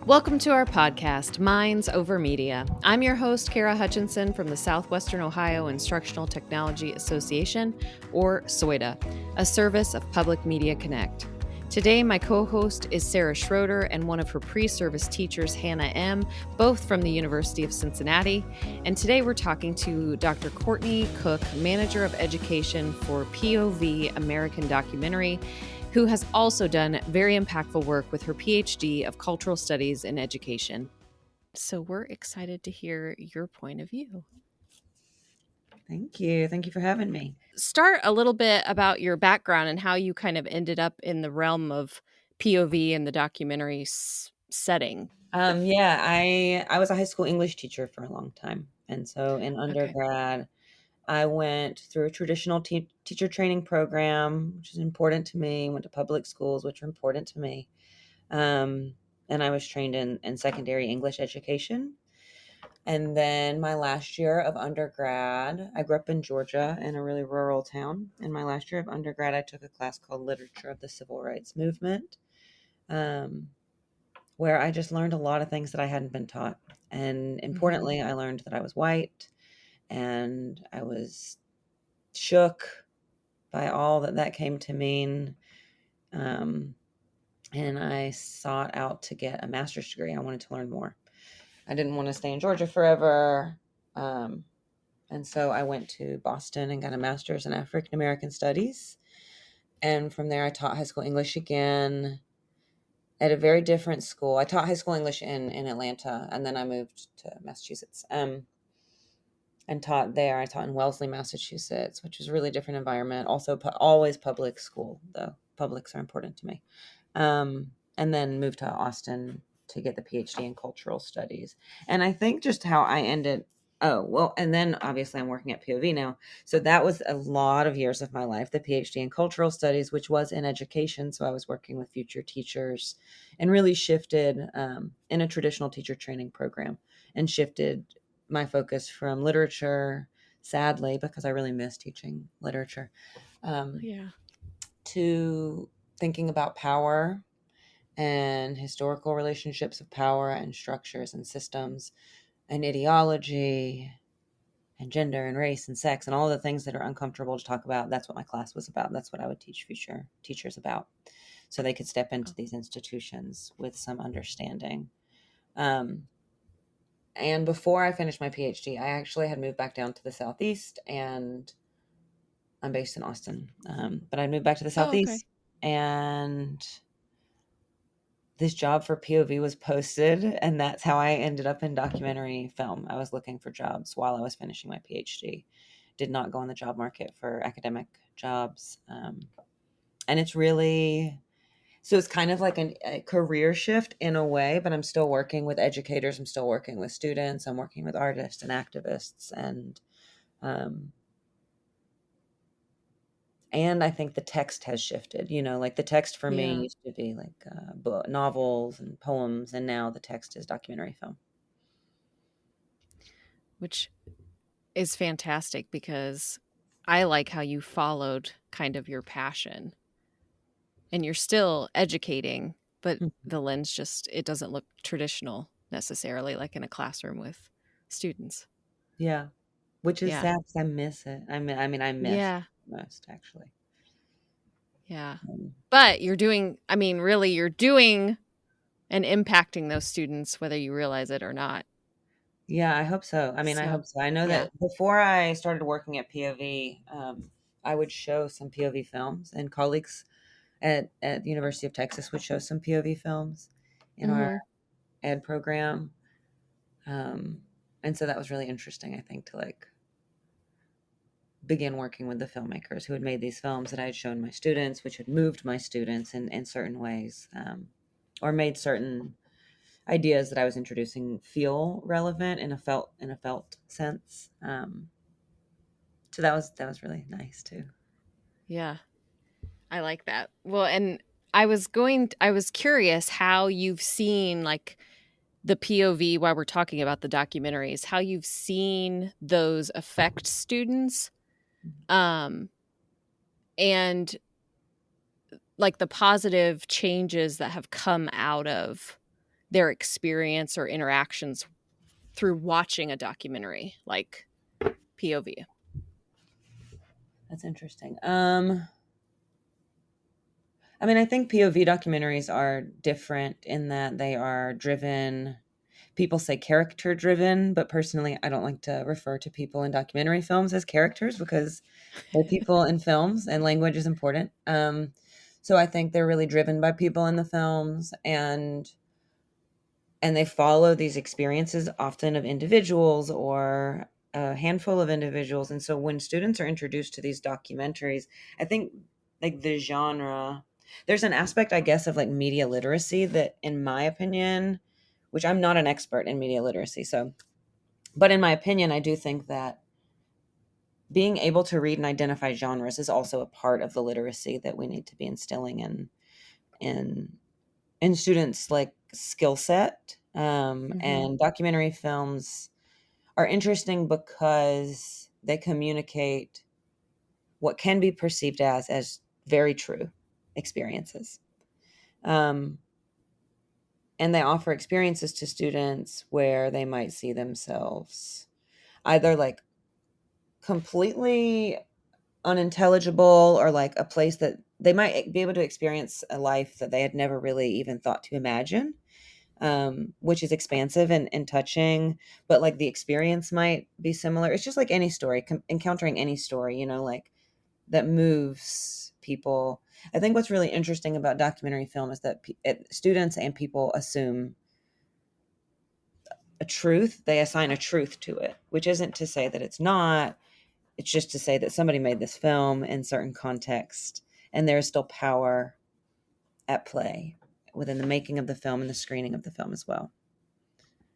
Welcome to our podcast, Minds Over Media. I'm your host, Kara Hutchinson from the Southwestern Ohio Instructional Technology Association, or SOITA, a service of Public Media Connect. Today, my co-host is Sarah Schroder and one of her pre-service teachers, Hannah M., both from the University of Cincinnati. And today we're talking to Dr. Courtney Cook, Manager of Education for POV American Documentary, who has also done very impactful work with her PhD of Cultural Studies in Education. So we're excited to hear your point of view. Thank you. Thank you for having me. Start a little bit about your background and how you kind of ended up in the realm of POV and the documentary setting. I was a high school English teacher for a long time. And so in undergrad, I went through a traditional teacher training program, which is important to me, went to public schools, which are important to me. And I was trained in secondary English education. And then my last year of undergrad, I grew up in Georgia in a really rural town. In my last year of undergrad, I took a class called Literature of the Civil Rights Movement, where I just learned a lot of things that I hadn't been taught. And importantly, I learned that I was white, and I was shook by all that came to mean. And I sought out to get a master's degree. I wanted to learn more. I didn't want to stay in Georgia forever. And so I went to Boston and got a master's in African American Studies. And from there, I taught high school English again at a very different school. I taught high school English in Atlanta, and then I moved to Massachusetts and taught there. I taught in Wellesley, Massachusetts, which is a really different environment. Also, always public school, though. Publics are important to me. And then moved to Austin to get the PhD in cultural studies. And I think just how I ended. Oh, well, and then obviously I'm working at POV now. So that was a lot of years of my life, the PhD in cultural studies, which was in education. So I was working with future teachers and really shifted in a traditional teacher training program and shifted my focus from literature, sadly, because I really miss teaching literature, to thinking about power and historical relationships of power and structures and systems and ideology and gender and race and sex and all the things that are uncomfortable to talk about. That's what my class was about. That's what I would teach future teachers about, so they could step into these institutions with some understanding. And before I finished my PhD, I actually had moved back down to the Southeast, and I'm based in Austin. But I moved back to the Southeast, and this job for POV was posted, and that's how I ended up in documentary film. I was looking for jobs while I was finishing my PhD. Did not go on the job market for academic jobs. And it's really, so it's kind of like a career shift in a way, but I'm still working with educators. I'm still working with students. I'm working with artists and activists. And I think the text has shifted, like the text for me used to be like novels and poems, and now the text is documentary film. Which is fantastic, because I like how you followed kind of your passion, and you're still educating, but the lens it doesn't look traditional necessarily, like in a classroom with students. Yeah. Which is sad because I miss it. I miss it most, actually. Yeah. But you're doing and impacting those students, whether you realize it or not. Yeah, I hope so. I hope so. I know that before I started working at POV, I would show some POV films, and colleagues at the University of Texas would show some POV films in our ed program. And so that was really interesting, I think, to begin working with the filmmakers who had made these films that I had shown my students, which had moved my students in certain ways, or made certain ideas that I was introducing feel relevant in a felt sense. So that was really nice too. Yeah, I like that. Well, and I was curious how you've seen the POV, while we're talking about the documentaries, how you've seen those affect students, and the positive changes that have come out of their experience or interactions through watching a documentary like POV? That's interesting. I mean, I think POV documentaries are different in that they are driven. People say character driven, but personally, I don't like to refer to people in documentary films as characters because they're people in films and language is important. So I think they're really driven by people in the films, and they follow these experiences often of individuals or a handful of individuals. And so when students are introduced to these documentaries, I think like the genre, there's an aspect, I guess, of like media literacy that, in my opinion, which I'm not an expert in media literacy, so, but in my opinion, I do think that being able to read and identify genres is also a part of the literacy that we need to be instilling in in students like skill set. And documentary films are interesting because they communicate what can be perceived as very true experiences. Um, and they offer experiences to students where they might see themselves either like completely unintelligible or like a place that they might be able to experience a life that they had never really even thought to imagine, which is expansive and touching, but like the experience might be similar. It's just like any story, encountering any story, like that moves people. I think what's really interesting about documentary film is that students and people assume a truth. They assign a truth to it, which isn't to say that it's not. It's just to say that somebody made this film in certain context, and there is still power at play within the making of the film and the screening of the film as well.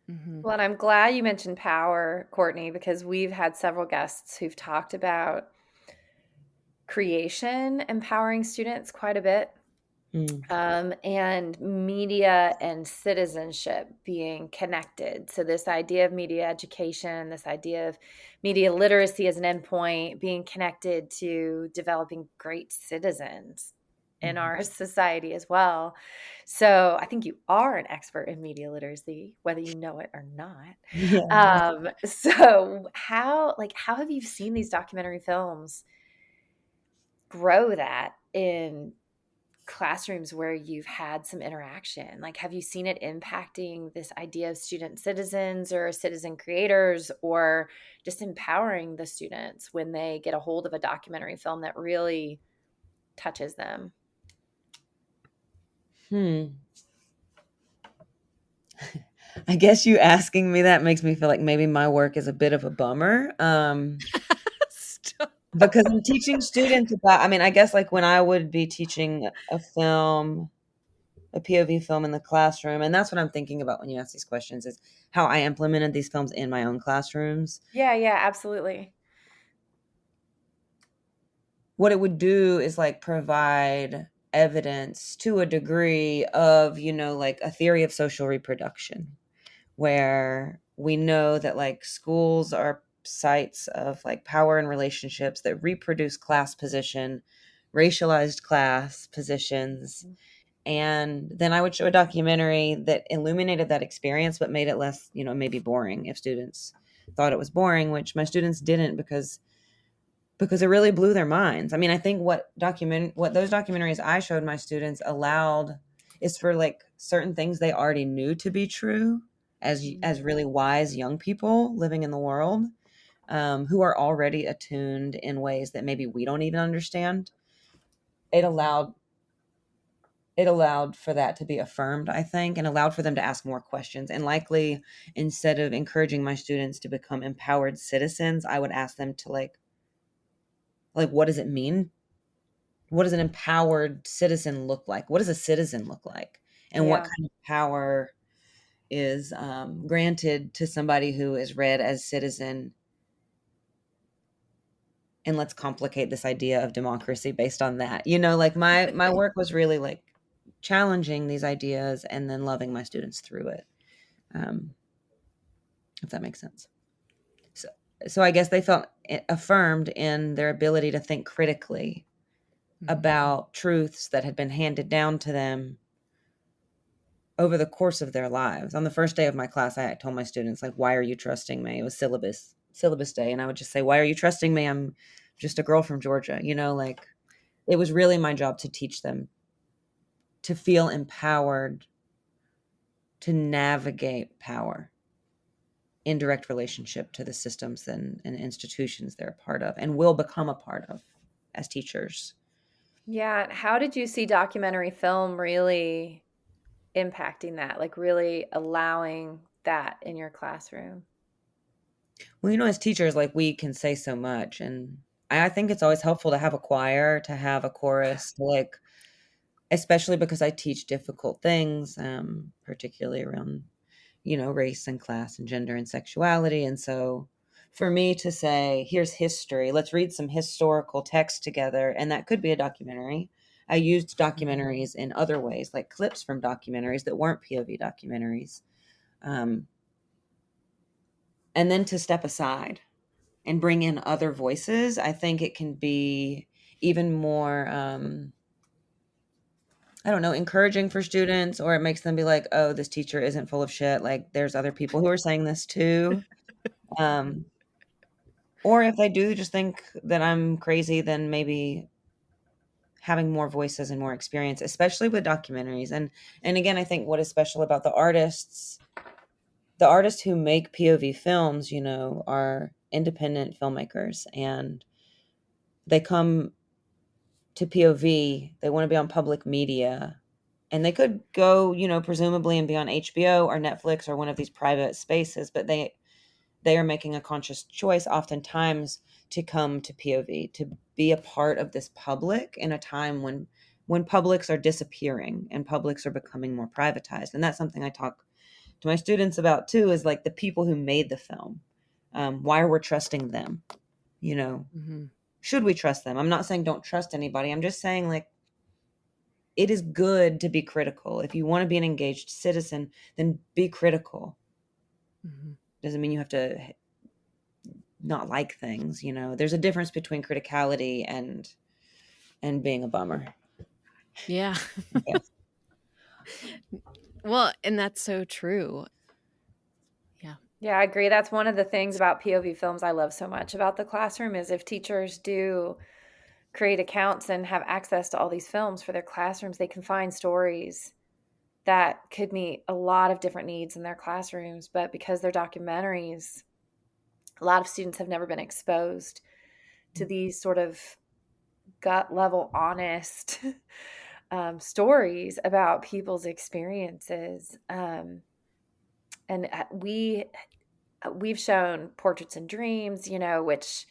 Well, and I'm glad you mentioned power, Courtney, because we've had several guests who've talked about creation empowering students quite a bit. And media and citizenship being connected. So this idea of media education, this idea of media literacy as an endpoint being connected to developing great citizens in our society as well. So I think you are an expert in media literacy, whether you know it or not. Yeah. So how have you seen these documentary films grow that in classrooms where you've had some interaction? Like, have you seen it impacting this idea of student citizens or citizen creators, or just empowering the students when they get a hold of a documentary film that really touches them? I guess you asking me that makes me feel like maybe my work is a bit of a bummer. Because I'm teaching students about, I mean, I guess like when I would be teaching a film, a POV film in the classroom, and that's what I'm thinking about when you ask these questions, is how I implemented these films in my own classrooms. Yeah, absolutely. What it would do is like provide evidence to a degree of, like a theory of social reproduction, where we know that like schools are sites of like power and relationships that reproduce class position, racialized class positions. And then I would show a documentary that illuminated that experience, but made it less, maybe boring if students thought it was boring, which my students didn't, because it really blew their minds. I mean, I think what those documentaries I showed my students allowed is for like certain things they already knew to be true as really wise young people living in the world, who are already attuned in ways that maybe we don't even understand. It allowed for that to be affirmed, I think, and allowed for them to ask more questions. And likely, instead of encouraging my students to become empowered citizens, I would ask them to like what does it mean? What does an empowered citizen look like? What does a citizen look like? And what kind of power is granted to somebody who is read as citizen? And let's complicate this idea of democracy based on that. Like my work was really like challenging these ideas and then loving my students through it. If that makes sense. So I guess they felt affirmed in their ability to think critically about truths that had been handed down to them over the course of their lives. On the first day of my class, I told my students, like, why are you trusting me? It was syllabus day. And I would just say, why are you trusting me? I'm just a girl from Georgia. Like, it was really my job to teach them to feel empowered to navigate power in direct relationship to the systems and institutions they're a part of and will become a part of as teachers. Yeah. How did you see documentary film really impacting that, like really allowing that in your classroom? Well, as teachers, like, we can say so much. And I think it's always helpful to have a choir, to have a chorus, like, especially because I teach difficult things, particularly around, race and class and gender and sexuality. And so for me to say, here's history, let's read some historical text together. And that could be a documentary. I used documentaries in other ways, like clips from documentaries that weren't POV documentaries. And then to step aside and bring in other voices, I think it can be even more, I don't know, encouraging for students, or it makes them be like, oh, this teacher isn't full of shit. Like, there's other people who are saying this too. Um, or if they do just think that I'm crazy, then maybe having more voices and more experience, especially with documentaries. And again, I think what is special about the artists who make POV films, are independent filmmakers, and they come to POV, they want to be on public media, and they could go, presumably, and be on HBO or Netflix or one of these private spaces, but they are making a conscious choice oftentimes to come to POV, to be a part of this public in a time when publics are disappearing and publics are becoming more privatized. And that's something I talk to my students about too, is like the people who made the film. Why we're trusting them, Mm-hmm. should we trust them? I'm not saying don't trust anybody. I'm just saying, like, it is good to be critical. If you want to be an engaged citizen, then be critical. Mm-hmm. Doesn't mean you have to not like things. There's a difference between criticality and being a bummer. Yeah. Yes. Well, and that's so true. Yeah. Yeah, I agree. That's one of the things about POV films I love so much about the classroom is if teachers do create accounts and have access to all these films for their classrooms, they can find stories that could meet a lot of different needs in their classrooms. But because they're documentaries, a lot of students have never been exposed to these sort of gut level, honest stories about people's experiences. And we've shown Portraits and Dreams, which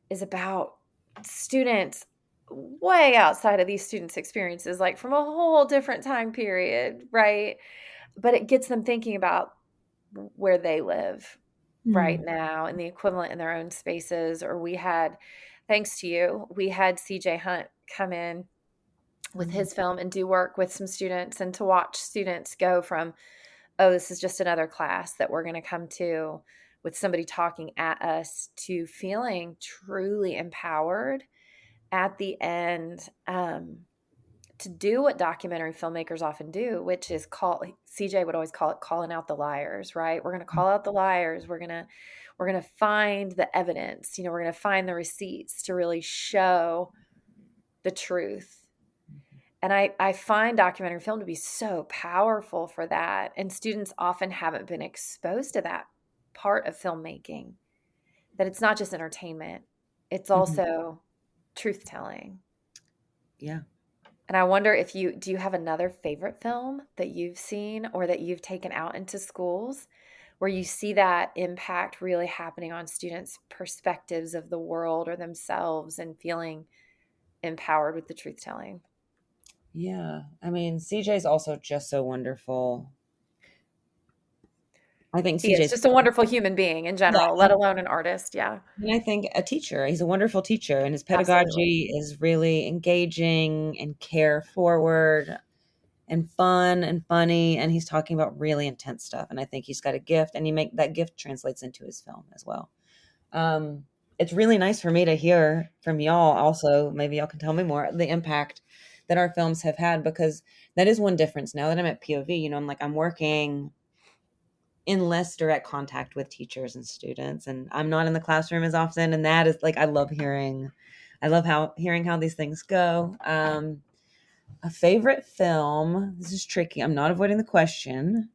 is about students way outside of these students' experiences, like from a whole different time period, right? But it gets them thinking about where they live right now and the equivalent in their own spaces. Or thanks to you, we had CJ Hunt come in with his film and do work with some students, and to watch students go from, oh, this is just another class that we're going to come to with somebody talking at us, to feeling truly empowered at the end, to do what documentary filmmakers often do, which is CJ would always call it calling out the liars, right? We're going to call out the liars. We're going to find the evidence, we're going to find the receipts to really show the truth. And I find documentary film to be so powerful for that. And students often haven't been exposed to that part of filmmaking, that it's not just entertainment, it's also truth telling. Yeah. And I wonder if do you have another favorite film that you've seen or that you've taken out into schools where you see that impact really happening on students' perspectives of the world or themselves and feeling empowered with the truth telling? Yeah. I mean, CJ's also just so wonderful. I think He is CJ's just a wonderful human being in general, let alone an artist. Yeah. And I think a teacher, he's a wonderful teacher, and his pedagogy Absolutely. is really engaging and care forward and fun and funny. And he's talking about really intense stuff. And I think he's got a gift, and that gift translates into his film as well. It's really nice for me to hear from y'all also. Maybe y'all can tell me more, the impact that our films have had, because that is one difference. Now that I'm at POV, you know, I'm working in less direct contact with teachers and students, and I'm not in the classroom as often. And that is like, I love hearing how these things go. A favorite film. This is tricky. I'm not avoiding the question.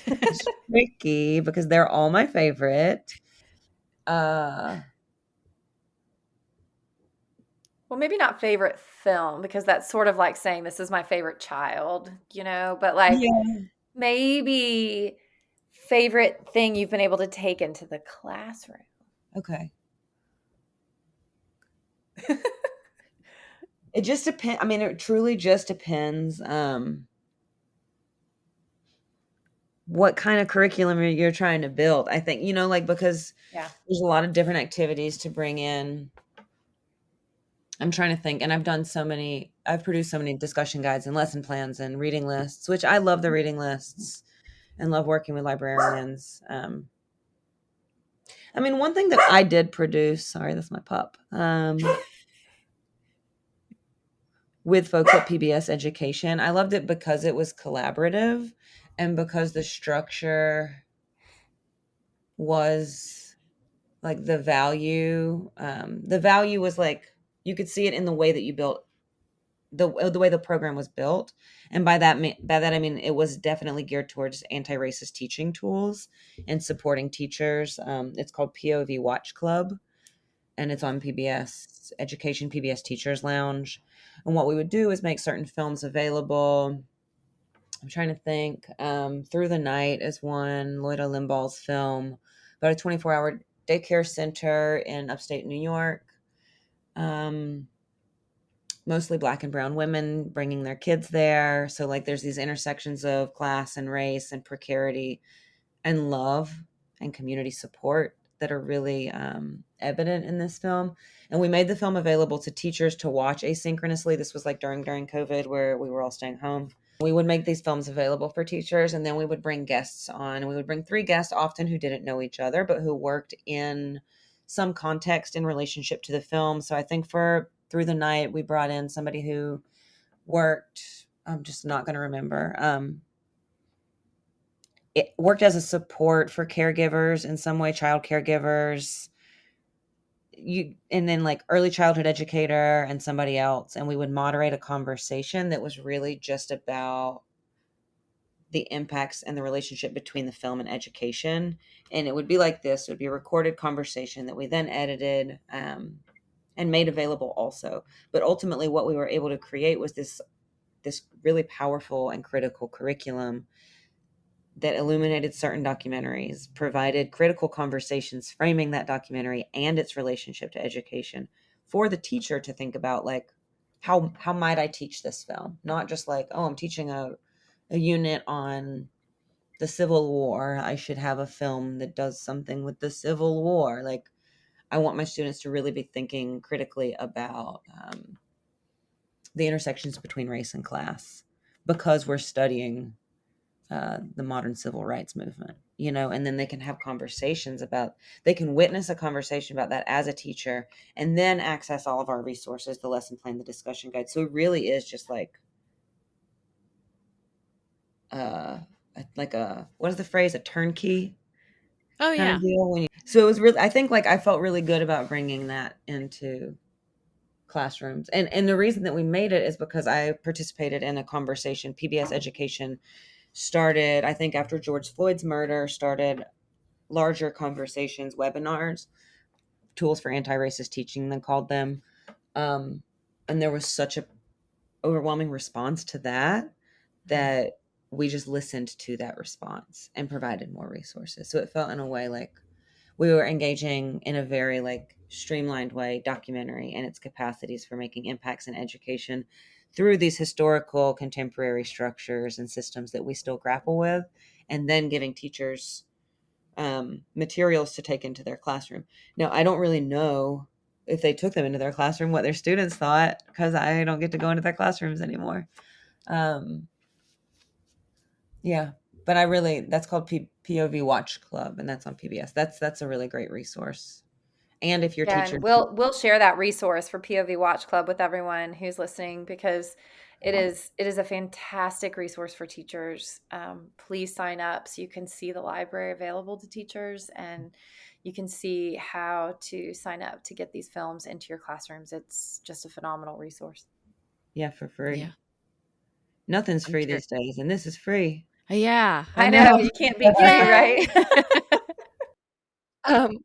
It's tricky because they're all my favorite. Well, maybe not favorite film, because that's sort of like saying this is my favorite child, you know, but like maybe favorite thing you've been able to take into the classroom. Okay. It just depends. I mean, it truly just depends what kind of curriculum you're trying to build. I think, you know, like, because there's a lot of different activities to bring in. I'm trying to think, and I've produced so many discussion guides and lesson plans and reading lists, which I love the reading lists and love working with librarians. I mean, one thing that I did produce, sorry, that's my pup, with folks at PBS Education. I loved it because it was collaborative and because the structure was like the value was like, you could see it in the way that you built the way the program was built. And by that I mean it was definitely geared towards anti-racist teaching tools and supporting teachers. It's called POV Watch Club, and it's on PBS Education, PBS Teachers Lounge. And what we would do is make certain films available. I'm trying to think. Through the Night is one, Loida Limbaugh's film about a 24-hour daycare center in upstate New York. Mostly Black and brown women bringing their kids there. So like there's these intersections of class and race and precarity and love and community support that are really evident in this film. And we made the film available to teachers to watch asynchronously. This was like during COVID, where we were all staying home. We would make these films available for teachers, and then we would bring guests on. And we would bring 3 guests, often who didn't know each other, but who worked in some context in relationship to the film. So I think for Through the Night, we brought in somebody who worked, I'm just not going to remember, it worked as a support for caregivers in some way, child caregivers, and then like early childhood educator and somebody else. And we would moderate a conversation that was really just about the impacts and the relationship between the film and education. And it would be like this. It would be a recorded conversation that we then edited and made available also. But ultimately what we were able to create was this really powerful and critical curriculum that illuminated certain documentaries, provided critical conversations framing that documentary and its relationship to education for the teacher to think about, like, how might I teach this film? Not just like, oh, I'm teaching a unit on the Civil War. I should have a film that does something with the Civil War. Like, I want my students to really be thinking critically about the intersections between race and class, because we're studying the modern civil rights movement, you know, and then they can have conversations they can witness a conversation about that as a teacher, and then access all of our resources, the lesson plan, the discussion guide. So it really is just like what is the phrase? A turnkey kind of deal. So it was really, I think like I felt really good about bringing that into classrooms. And the reason that we made it is because I participated in a conversation. PBS Education started, I think after George Floyd's murder, started larger conversations, webinars, tools for anti-racist teaching, they called them. And there was such a overwhelming response to that we just listened to that response and provided more resources. So it felt in a way like we were engaging in a very like streamlined way documentary and its capacities for making impacts in education through these historical contemporary structures and systems that we still grapple with, and then giving teachers materials to take into their classroom. Now, I don't really know if they took them into their classroom, what their students thought, because I don't get to go into their classrooms anymore. Yeah, but that's called POV Watch Club, and that's on PBS. That's a really great resource. And if your teacher, and we'll share that resource for POV Watch Club with everyone who's listening, because It is a fantastic resource for teachers. Please sign up so you can see the library available to teachers, and you can see how to sign up to get these films into your classrooms. It's just a phenomenal resource. Yeah, for free. Yeah. Nothing's I'm free curious. these days, and this is free. Yeah, I I know, know. you can't beat free, Yay! right? Um,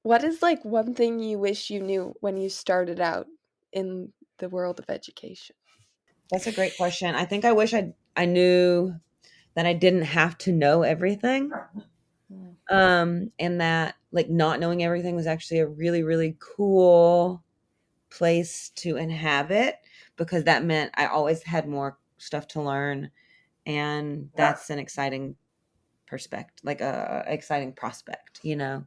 what is like one thing you wish you knew when you started out in the world of education? That's a great question. I think I wish I knew that I didn't have to know everything. And that like not knowing everything was actually a really, really cool place to inhabit, because that meant I always had more stuff to learn, and that's an exciting perspective, like a exciting prospect, you know.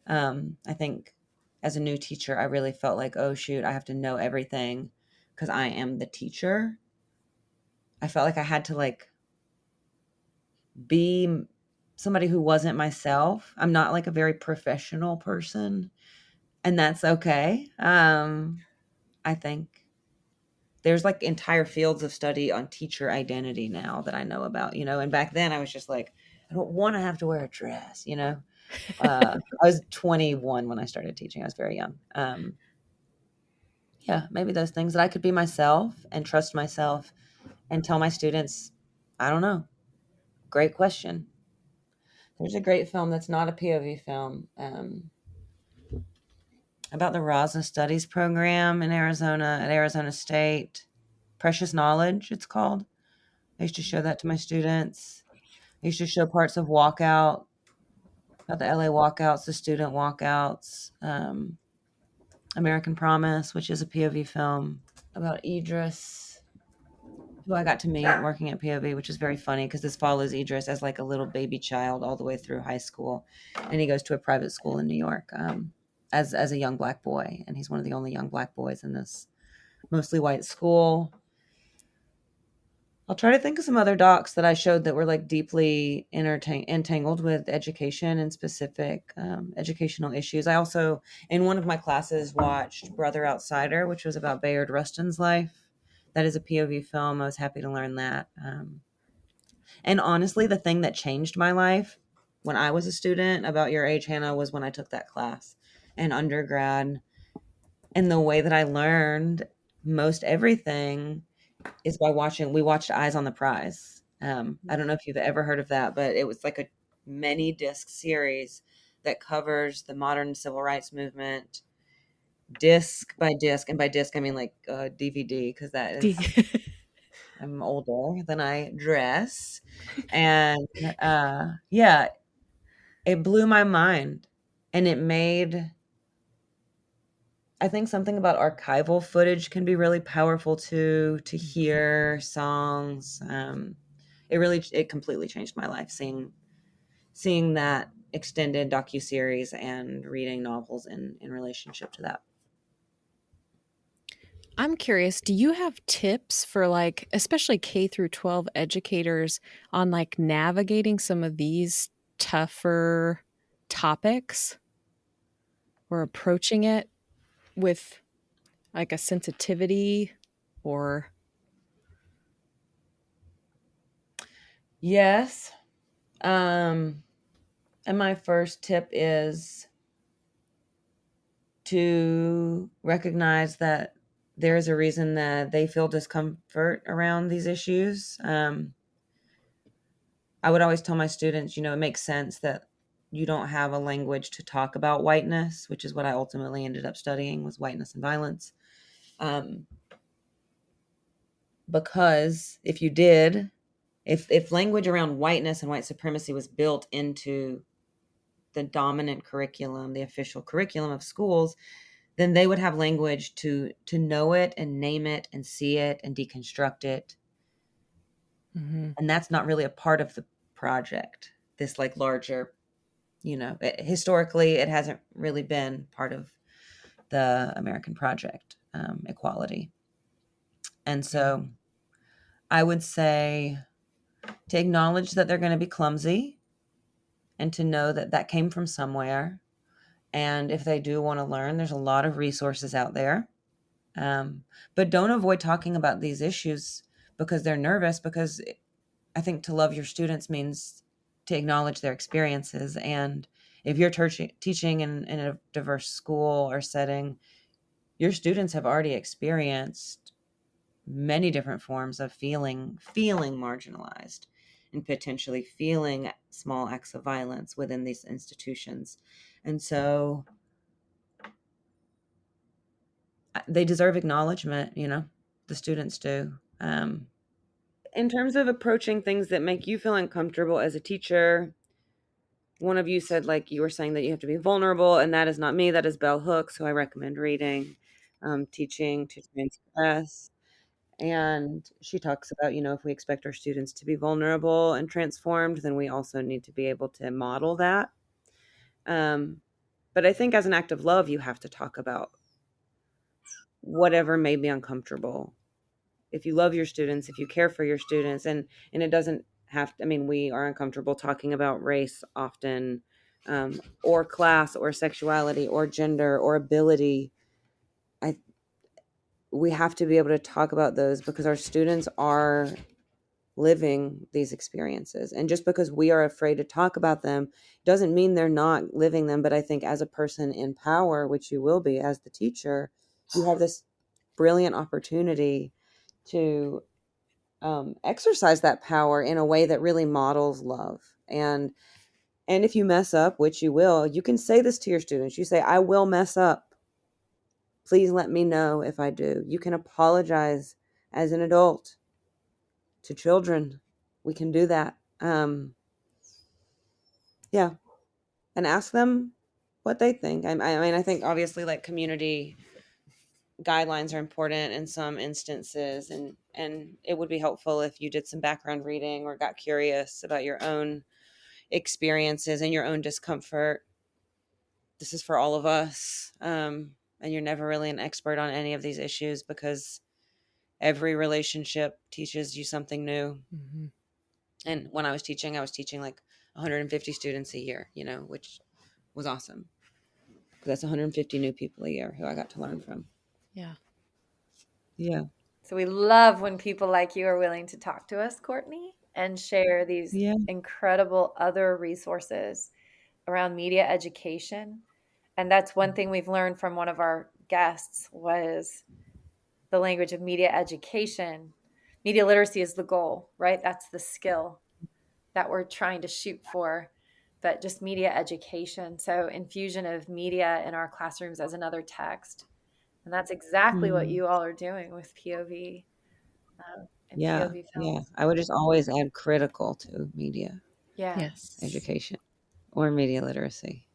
I think as a new teacher, I really felt like, oh shoot, I have to know everything because I am the teacher. I felt like I had to like be somebody who wasn't myself. I'm not like a very professional person, and that's okay. I think there's like entire fields of study on teacher identity now that I know about, you know, and back then I was just like, I don't want to have to wear a dress, you know. I was 21 when I started teaching. I was very young. Yeah, maybe those things, that I could be myself and trust myself and tell my students, I don't know. Great question. There's a great film that's not a POV film, about the Raza Studies program in Arizona, at Arizona State. Precious Knowledge, it's called. I used to show that to my students. I used to show parts of Walkout, about the LA walkouts, the student walkouts. American Promise, which is a POV film about Idris, who I got to meet working at POV, which is very funny because this follows Idris as like a little baby child all the way through high school, and he goes to a private school in New York, as a young black boy, and he's one of the only young black boys in this mostly white school. I'll try to think of some other docs that I showed that were like deeply entangled with education and specific educational issues. I also, in one of my classes, watched Brother Outsider, which was about Bayard Rustin's life. That is a POV film. I was happy to learn that. And honestly, the thing that changed my life when I was a student, about your age, Hannah, was when I took that class in undergrad. And the way that I learned most everything is by watching. We watched Eyes on the Prize. I don't know if you've ever heard of that, but it was like a many disc series that covers the modern civil rights movement, disc by disc. And by disc, I mean like DVD, because that is, I'm older than I dress. And yeah, it blew my mind. And it made, I think something about archival footage can be really powerful too, to hear songs. It completely changed my life, seeing that extended docuseries and reading novels in relationship to that. I'm curious, do you have tips for like, especially K through 12 educators on like navigating some of these tougher topics or approaching it with like a sensitivity or Yes. And my first tip is to recognize that there is a reason that they feel discomfort around these issues. I would always tell my students, you know, it makes sense that you don't have a language to talk about whiteness, which is what I ultimately ended up studying, was whiteness and violence. Because if you did, if language around whiteness and white supremacy was built into the dominant curriculum, the official curriculum of schools, then they would have language to know it and name it and see it and deconstruct it. mm-hmm. And that's not really a part of the project. This like larger, you know, historically, it hasn't really been part of the American project, equality. And so I would say to acknowledge that they're going to be clumsy and to know that that came from somewhere. And if they do want to learn, there's a lot of resources out there. But don't avoid talking about these issues because they're nervous, because I think to love your students means to acknowledge their experiences. And if you're teaching in a diverse school or setting, your students have already experienced many different forms of feeling marginalized and potentially feeling small acts of violence within these institutions. And so they deserve acknowledgement, the students do. In terms of approaching things that make you feel uncomfortable as a teacher, one of you said, like, you were saying that you have to be vulnerable, and that is not me. That is Bell Hooks, who I recommend reading, Teaching to Transgress. And she talks about, if we expect our students to be vulnerable and transformed, then we also need to be able to model that. But I think as an act of love, you have to talk about whatever made me uncomfortable. If you love your students, if you care for your students, and it doesn't have to, we are uncomfortable talking about race often, or class or sexuality or gender or ability. We have to be able to talk about those because our students are living these experiences. And just because we are afraid to talk about them doesn't mean they're not living them. But I think as a person in power, which you will be as the teacher, you have this brilliant opportunity to exercise that power in a way that really models love. And if you mess up, which you will, you can say this to your students. You say, I will mess up. Please let me know if I do. You can apologize as an adult to children. We can do that. Yeah. And ask them what they think. I think obviously like community guidelines are important in some instances, and it would be helpful if you did some background reading or got curious about your own experiences and your own discomfort. This is for all of us. And you're never really an expert on any of these issues because every relationship teaches you something new. Mm-hmm. And when I was teaching like 150 students a year, which was awesome. That's 150 new people a year who I got to learn from. Yeah. Yeah. So we love when people like you are willing to talk to us, Courtney, and share these incredible other resources around media education. And that's one thing we've learned from one of our guests was the language of media education. Media literacy is the goal, right? That's the skill that we're trying to shoot for, but just media education. So infusion of media in our classrooms as another text. And that's exactly what you all are doing with POV and POV films. Yeah. I would just always add critical to media education or media literacy.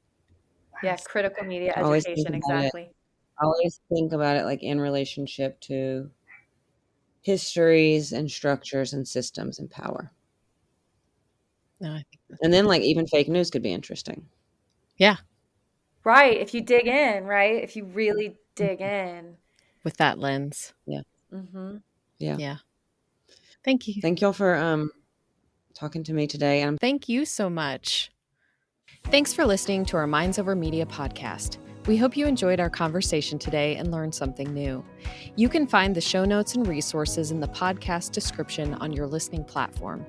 Yeah, critical media education, exactly. I always think about it like in relationship to histories and structures and systems and power. No, I think and then like even fake news could be interesting. Yeah. Right. If you dig in, right? If you really dig in. With that lens. Yeah. Mm-hmm. Yeah. Yeah. Thank you. Thank y'all for talking to me today. And thank you so much. Thanks for listening to our Minds Over Media podcast. We hope you enjoyed our conversation today and learned something new. You can find the show notes and resources in the podcast description on your listening platform.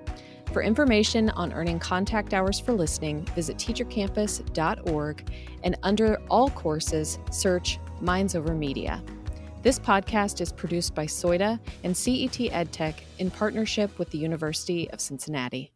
For information on earning contact hours for listening, visit teachercampus.org and under all courses, search Minds Over Media. This podcast is produced by SOIDA and CET EdTech in partnership with the University of Cincinnati.